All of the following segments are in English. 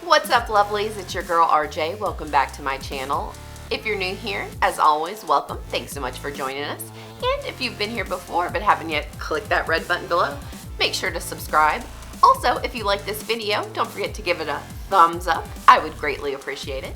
What's up, lovelies? It's your girl RJ. Welcome back to my channel. If you're new here, as always, welcome. Thanks so much for joining us. And if you've been here before but haven't yet, click that red button below. Make sure to subscribe. Also, if you like this video, don't forget to give it a thumbs up. I would greatly appreciate it.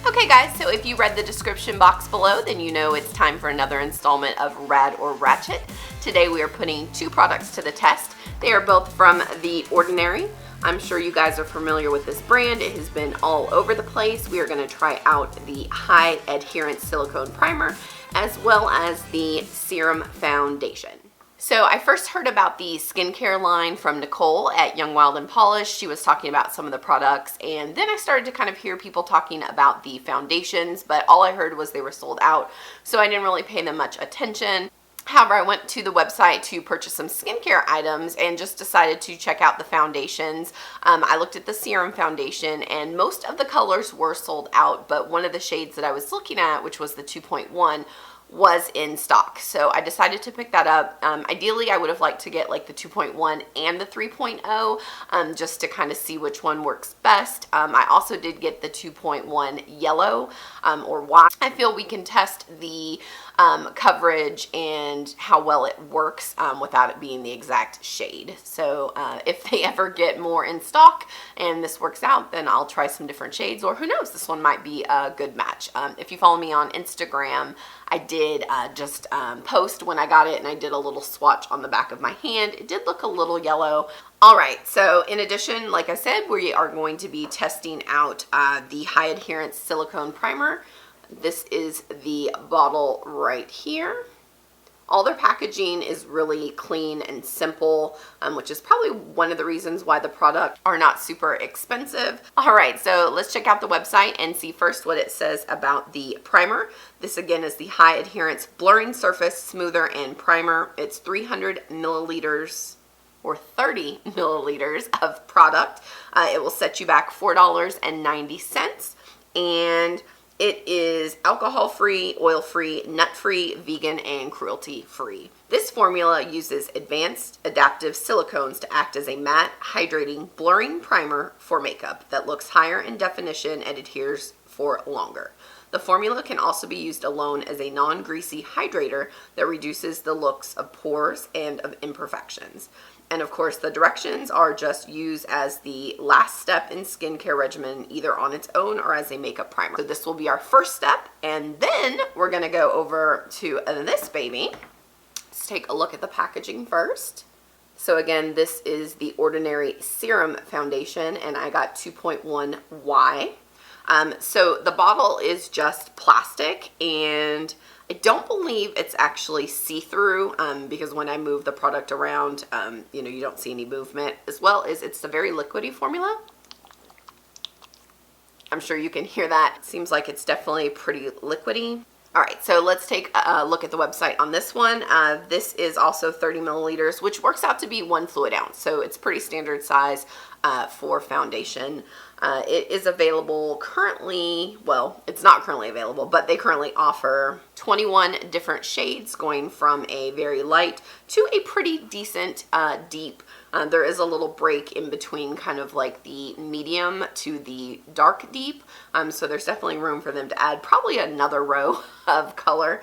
Okay guys, so if you read the description box below, then you know it's time for another installment of Rad or Ratchet. Today we are putting two products to the test. They are both from TheOrdinary. I'm sure you guys are familiar with this brand. It has been all over the place. We are going to try out the high adherence silicone primer as well as the serum foundation. So I first heard about the skincare line from Nicole at Young, Wild, and Polished. She was talking about some of the products, and then I started to kind of hear people talking about the foundations, but all I heard was they were sold out, so I didn't really pay them much attention. However, I went to the website to purchase some skincare items and just decided to check out the foundations. I looked at the serum foundation and most of the colors were sold out, but one of the shades that I was looking at, which was the 2.1, was in stock. So I decided to pick that up. Ideally, I would have liked to get like the 2.1 and the 3.0 just to kind of see which one works best. I also did get the 2.1 yellow or white. I feel we can test the coverage and how well it works without it being the exact shade. So if they ever get more in stock and this works out, then I'll try some different shades, or who knows, this one might be a good match. If you follow me on Instagram, I did just post when I got it, and I did a little swatch on the back of my hand. It did look a little yellow. Alright, so in addition, like I said, we are going to be testing out the high adherence silicone primer. This is the bottle right here. All their packaging is really clean and simple, which is probably one of the reasons why the product are not super expensive. All right, so let's check out the website and see first what it says about the primer. This again is the High Adherence Blurring Surface Smoother and Primer. It's 300 milliliters or 30 milliliters of product. It will set you back $4.90, and it is alcohol-free, oil-free, nut-free, vegan, and cruelty-free. This formula uses advanced adaptive silicones to act as a matte, hydrating, blurring primer for makeup that looks higher in definition and adheres for longer. The formula can also be used alone as a non-greasy hydrator that reduces the looks of pores and of imperfections. And of course, the directions are just used as the last step in skincare regimen, either on its own or as a makeup primer. So this will be our first step, and then we're gonna go over to this baby. Let's take a look at the packaging first. So again, this is the Ordinary Serum Foundation, and I got 2.1Y. So the bottle is just plastic, and I don't believe it's actually see-through because when I move the product around, you know, you don't see any movement, as well as it's a very liquidy formula. I'm sure you can hear that. It seems like it's definitely pretty liquidy. All right, so let's take a look at the website on this one. This is also 30 milliliters, which works out to be 1 fluid ounce. So it's pretty standard size for foundation. It is available currently, well, it's not currently available, but they currently offer 21 different shades going from a very light to a pretty decent deep. There is a little break in between kind of like the medium to the dark deep. So there's definitely room for them to add probably another row of color.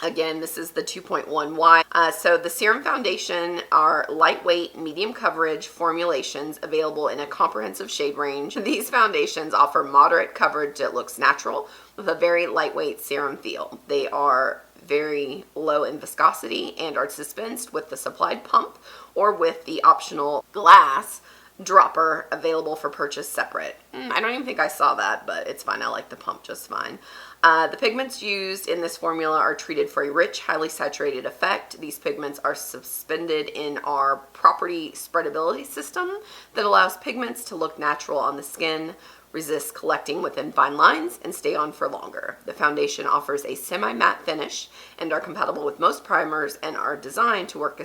Again, this is the 2.1Y. So the Serum Foundation are lightweight, medium coverage formulations available in a comprehensive shade range. These foundations offer moderate coverage that looks natural with a very lightweight serum feel. They are very low in viscosity and are dispensed with the supplied pump or with the optional glass dropper available for purchase separate. I don't even think I saw that, but it's fine. I like the pump just fine. The pigments used in this formula are treated for a rich, highly saturated effect. These pigments are suspended in our property spreadability system that allows pigments to look natural on the skin, resist collecting within fine lines, and stay on for longer. The foundation offers a semi-matte finish and are compatible with most primers and are designed to work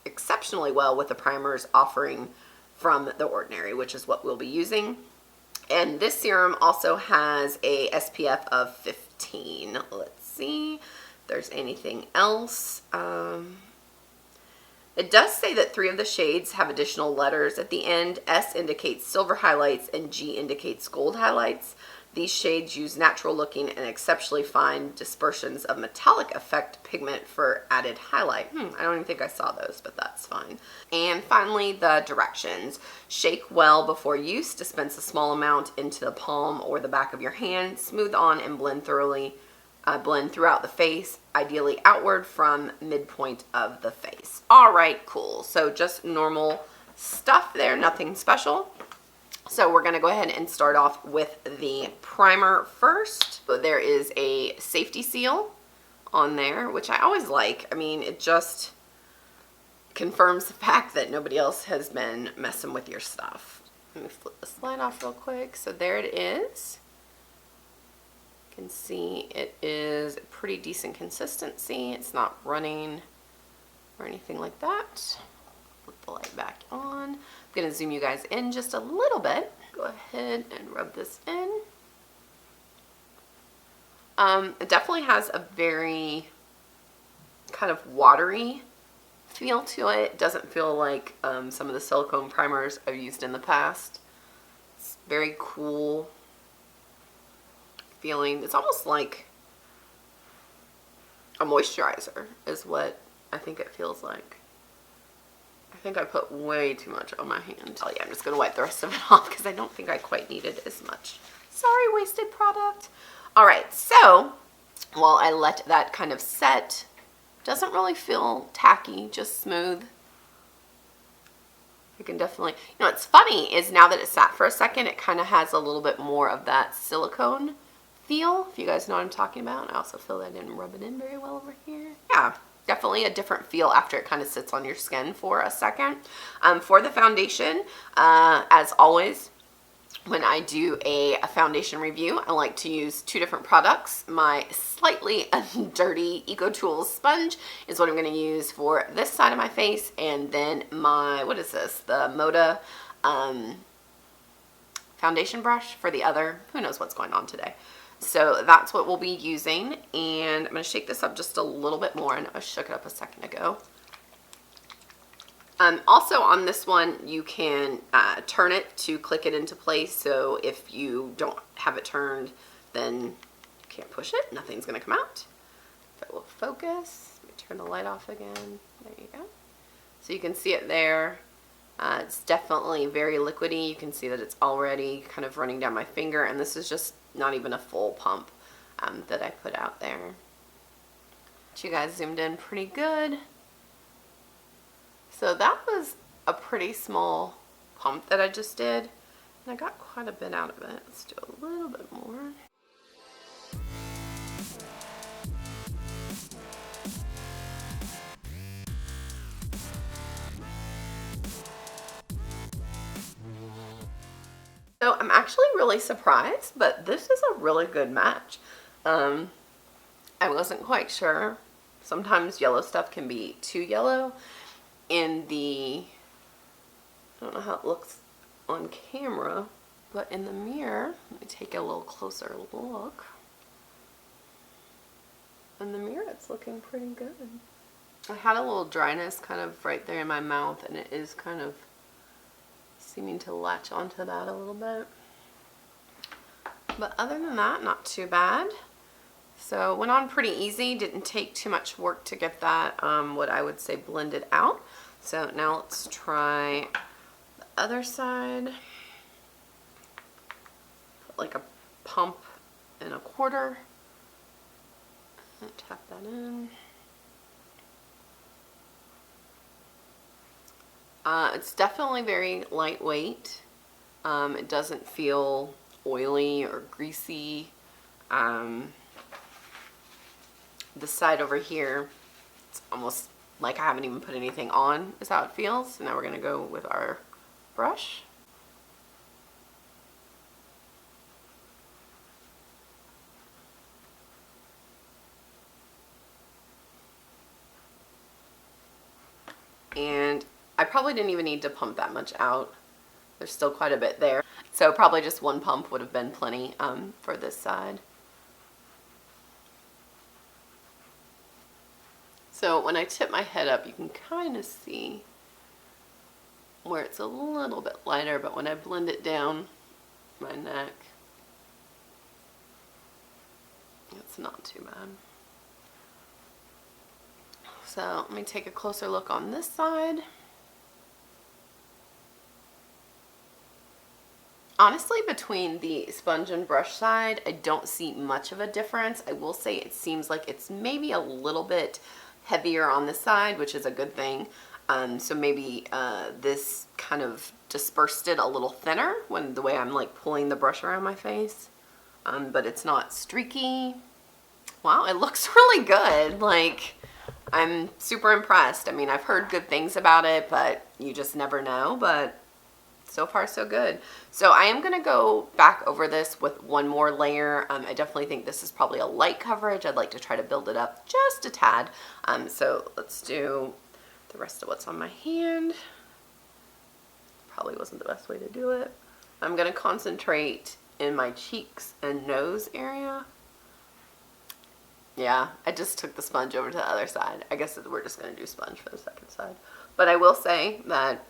exceptionally well with the primers offering from TheOrdinary, which is what we'll be using. And this serum also has a SPF of 15. Let's see if there's anything else. It does say that 3 of the shades have additional letters at the end. S indicates silver highlights and G indicates gold highlights. These shades use natural looking and exceptionally fine dispersions of metallic effect pigment for added highlight. I don't even think I saw those, but that's fine. And finally, the directions. Shake well before use. Dispense a small amount into the palm or the back of your hand. Smooth on and blend thoroughly. Blend throughout the face, ideally outward from midpoint of the face. All right, cool. So just normal stuff there, nothing special. So we're gonna go ahead and start off with the primer first. So there is a safety seal on there, which I always like. I mean, it just confirms the fact that nobody else has been messing with your stuff. Let me flip the slide off real quick. So there it is. You can see it is a pretty decent consistency. It's not running or anything like that. Put the light back on. I'm going to zoom you guys in just a little bit. Go ahead and rub this in. It definitely has a very kind of watery feel to it. It doesn't feel like some of the silicone primers I've used in the past. It's very cool feeling. It's almost like a moisturizer is what I think it feels like. I think I put way too much on my hand. Oh yeah, I'm just gonna wipe the rest of it off because I don't think I quite needed as much. Sorry, wasted product. All right, so while I let that kind of set, doesn't really feel tacky, just smooth. You can definitely, you know, what's funny is now that it sat for a second, it kind of has a little bit more of that silicone feel, if you guys know what I'm talking about. I also feel that I didn't rub it in very well over here. Yeah, definitely a different feel after it kind of sits on your skin for a second. For the foundation, as always, when I do a foundation review, I like to use 2 different products. My slightly dirty EcoTools sponge is what I'm going to use for this side of my face, and then my, what is this, the Moda foundation brush for the other. Who knows what's going on today. So that's what we'll be using, and I'm going to shake this up just a little bit more. I shook it up a second ago. Also on this one, you can turn it to click it into place. So if you don't have it turned, then you can't push it. Nothing's going to come out. If it will focus, let me turn the light off again. There you go. So you can see it there. It's definitely very liquidy. You can see that it's already kind of running down my finger, and this is just not even a full pump that I put out there. But you guys zoomed in pretty good. So that was a pretty small pump that I just did, and I got quite a bit out of it. Let's do a little bit more. So I'm actually really surprised, but this is a really good match. I wasn't quite sure. Sometimes yellow stuff can be too yellow. In the, I don't know how it looks on camera, but in the mirror, let me take a little closer look. In the mirror, it's looking pretty good. I had a little dryness kind of right there in my mouth, and it is kind of seeming to latch onto that a little bit. But other than that, not too bad. So it went on pretty easy, didn't take too much work to get that, what I would say, blended out. So now let's try the other side. Put like a pump and a quarter. And tap that in. It's definitely very lightweight. It doesn't feel oily or greasy. The side over here, it's almost like I haven't even put anything on, is how it feels. So now we're going to go with our brush. And I probably didn't even need to pump that much out. There's still quite a bit there. So probably just one pump would have been plenty for this side. So when I tip my head up, you can kind of see where it's a little bit lighter, but when I blend it down my neck, it's not too bad. So let me take a closer look on this side. Honestly, between the sponge and brush side, I don't see much of a difference. I will say it seems like it's maybe a little bit heavier on this side, which is a good thing. So maybe this kind of dispersed it a little thinner when the way I'm like pulling the brush around my face. But it's not streaky. Wow, it looks really good. Like, I'm super impressed. I mean, I've heard good things about it, but you just never know. But so far, so good. So I am going to go back over this with one more layer. I definitely think this is probably a light coverage. I'd like to try to build it up just a tad. So let's do the rest of what's on my hand. Probably wasn't the best way to do it. I'm going to concentrate in my cheeks and nose area. Yeah, I just took the sponge over to the other side. I guess we're just going to do sponge for the second side. But I will say that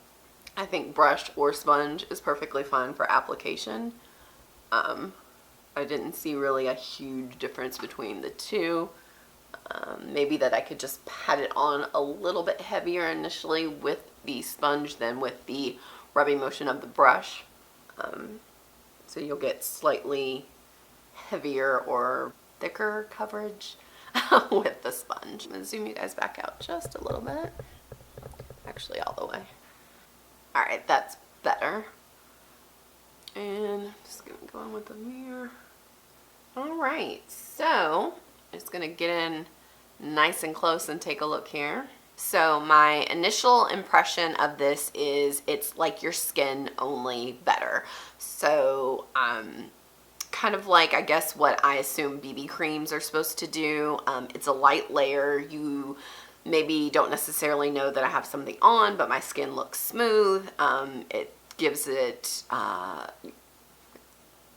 I think brush or sponge is perfectly fine for application. I didn't see really a huge difference between the two. Maybe that I could just pat it on a little bit heavier initially with the sponge than with the rubbing motion of the brush. So you'll get slightly heavier or thicker coverage with the sponge. I'm going to zoom you guys back out just a little bit. Actually, all the way. Alright, that's better. And I'm just going to go in with the mirror. Alright, so I'm just going to get in nice and close and take a look here. So my initial impression of this is it's like your skin, only better. So kind of like, I guess, what I assume BB creams are supposed to do. It's a light layer. You maybe don't necessarily know that I have something on, but my skin looks smooth. It gives it,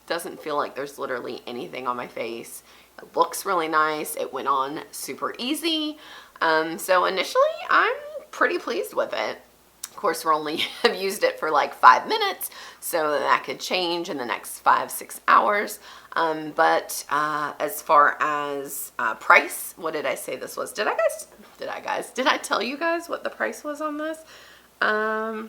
doesn't feel like there's literally anything on my face. It looks really nice. It went on super easy. So initially, I'm pretty pleased with it. Of course, we're only have used it for like 5 minutes, so that could change in the next 5-6 hours. But as far as price, what did I say this was? Did I tell you guys what the price was on this? I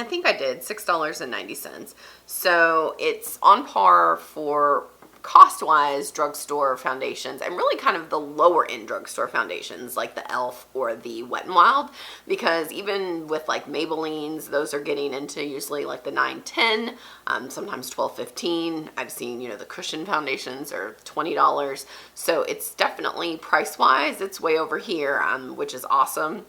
think I did, $6.90. So it's on par for cost-wise drugstore foundations, and really kind of the lower end drugstore foundations like the e.l.f. or the Wet n Wild, because even with like Maybellines, those are getting into usually like the $9-10, sometimes $12-15. I've seen, you know, the cushion foundations are $20. So it's definitely price-wise, it's way over here, which is awesome.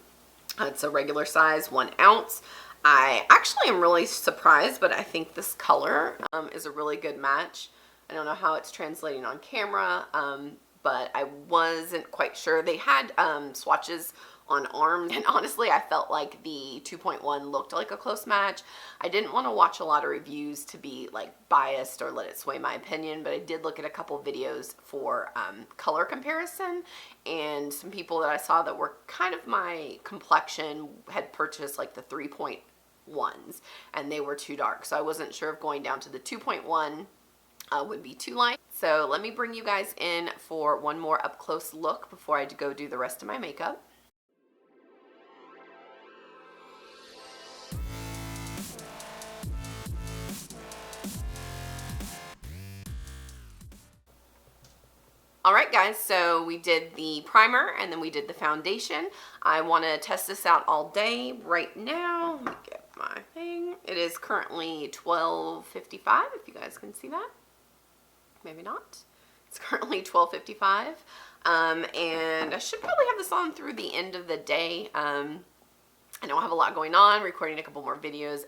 It's a regular size, 1 ounce. I actually am really surprised, but I think this color is a really good match. I don't know how it's translating on camera, but I wasn't quite sure. They had swatches on arms, and honestly, I felt like the 2.1 looked like a close match. I didn't want to watch a lot of reviews to be like biased or let it sway my opinion, but I did look at a couple videos for color comparison, and some people that I saw that were kind of my complexion had purchased like the 3.1s, and they were too dark, so I wasn't sure if going down to the 2.1 would be too light. So let me bring you guys in for one more up close look before I go do the rest of my makeup. Alright guys, so we did the primer and then we did the foundation. I want to test this out all day right now. Let me get my thing. It is currently 12:55, if you guys can see that. Maybe not. It's currently 12:55, and I should probably have this on through the end of the day. I don't have a lot going on, recording a couple more videos.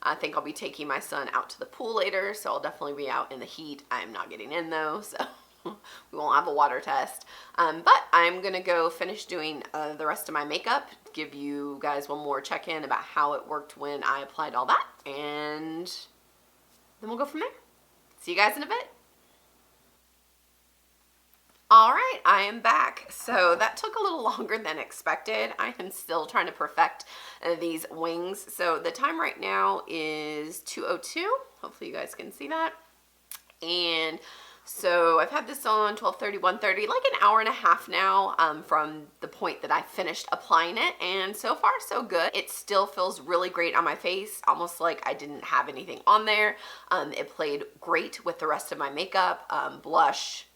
I think I'll be taking my son out to the pool later, so I'll definitely be out in the heat. I'm not getting in though, so we won't have a water test. But I'm gonna go finish doing the rest of my makeup, give you guys one more check-in about how it worked when I applied all that, and then we'll go from there. See you guys in a bit. All right, I am back. So that took a little longer than expected. I am still trying to perfect these wings. So the time right now is 2:02. Hopefully you guys can see that. And so I've had this on 12:30, 1:30, like an hour and a half now from the point that I finished applying it. And so far, so good. It still feels really great on my face, almost like I didn't have anything on there. It played great with the rest of my makeup, blush,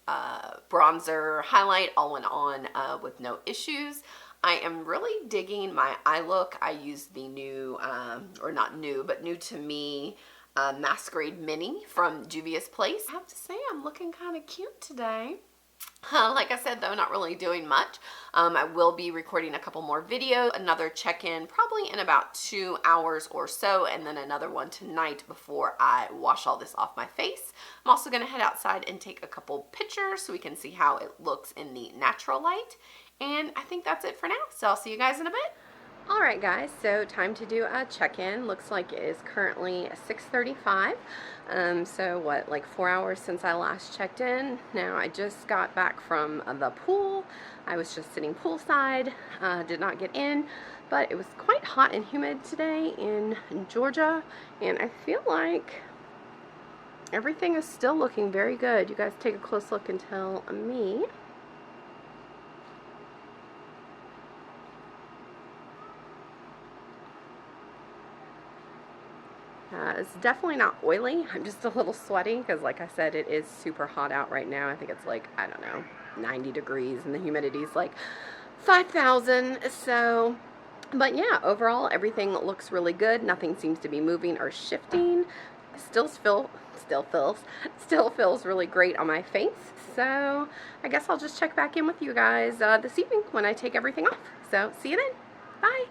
bronzer, highlight, all went on with no issues. I am really digging my eye look. I used the new, or not new, but new to me, Masquerade Mini from Juvia's Place. I have to say I'm looking kind of cute today. Like I said, though, not really doing much. I will be recording a couple more videos, another check-in probably in about 2 hours or so, and then another one tonight before I wash all this off my face. I'm also going to head outside and take a couple pictures so we can see how it looks in the natural light. And I think that's it for now, so I'll see you guys in a bit. Alright guys, so time to do a check-in. Looks like it is currently 6:35. So what, like 4 hours since I last checked in. Now I just got back from the pool. I was just sitting poolside, did not get in, but it was quite hot and humid today in Georgia, and I feel like everything is still looking very good. You guys take a close look and tell me. It's definitely not oily. I'm just a little sweaty because, like I said, it is super hot out right now. I think it's like, I don't know, 90 degrees and the humidity is like 5,000. So, but yeah, overall everything looks really good. Nothing seems to be moving or shifting. Still feels really great on my face. So I guess I'll just check back in with you guys this evening when I take everything off. So see you then. Bye.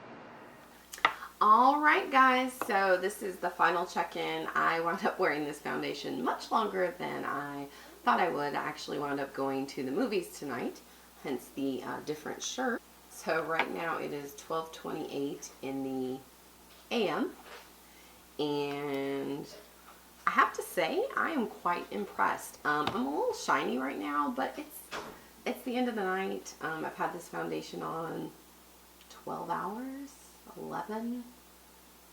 Alright guys, so this is the final check-in. I wound up wearing this foundation much longer than I thought I would. I actually wound up going to the movies tonight, hence the different shirt. So right now it is 12:28 in the AM, and I have to say I am quite impressed. I'm a little shiny right now, but it's the end of the night. I've had this foundation on 12 hours. 11.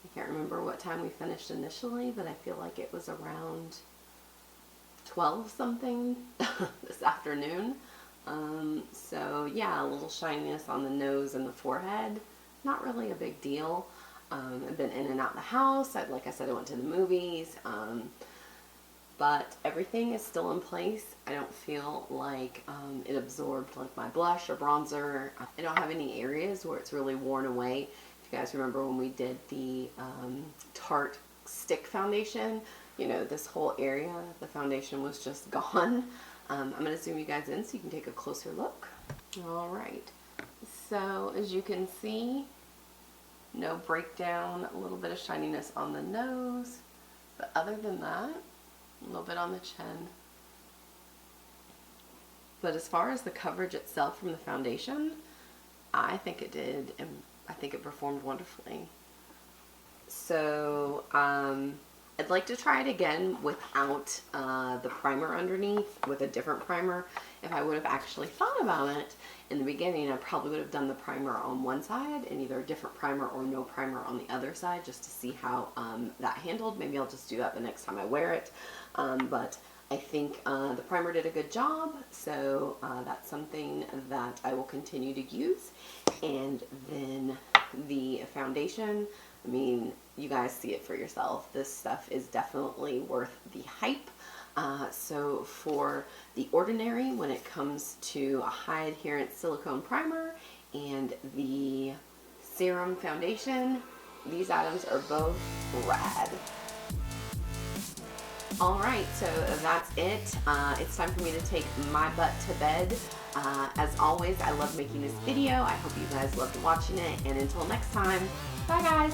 I can't remember what time we finished initially, but I feel like it was around 12 something this afternoon. So yeah, a little shininess on the nose and the forehead. Not really a big deal. I've been in and out of the house. Like I said, I went to the movies. But everything is still in place. I don't feel like it absorbed like my blush or bronzer. I don't have any areas where it's really worn away. If you guys remember when we did the Tarte stick foundation, you know, this whole area, the foundation was just gone. I'm going to zoom you guys in so you can take a closer look. Alright, so as you can see, no breakdown, a little bit of shininess on the nose, but other than that, a little bit on the chin. But as far as the coverage itself from the foundation, I think it did, and I think it performed wonderfully. So I'd like to try it again without the primer underneath, with a different primer. If I would have actually thought about it in the beginning, I probably would have done the primer on one side and either a different primer or no primer on the other side, just to see how that handled. Maybe I'll just do that the next time I wear it. But I think the primer did a good job, so that's something that I will continue to use. And then the foundation, I mean, you guys see it for yourself. This stuff is definitely worth the hype. So for The Ordinary, when it comes to a high adherence silicone primer and the Serum foundation, these items are both rad. Alright, so that's it. It's time for me to take my butt to bed. As always, I love making this video. I hope you guys loved watching it, and until next time, bye guys!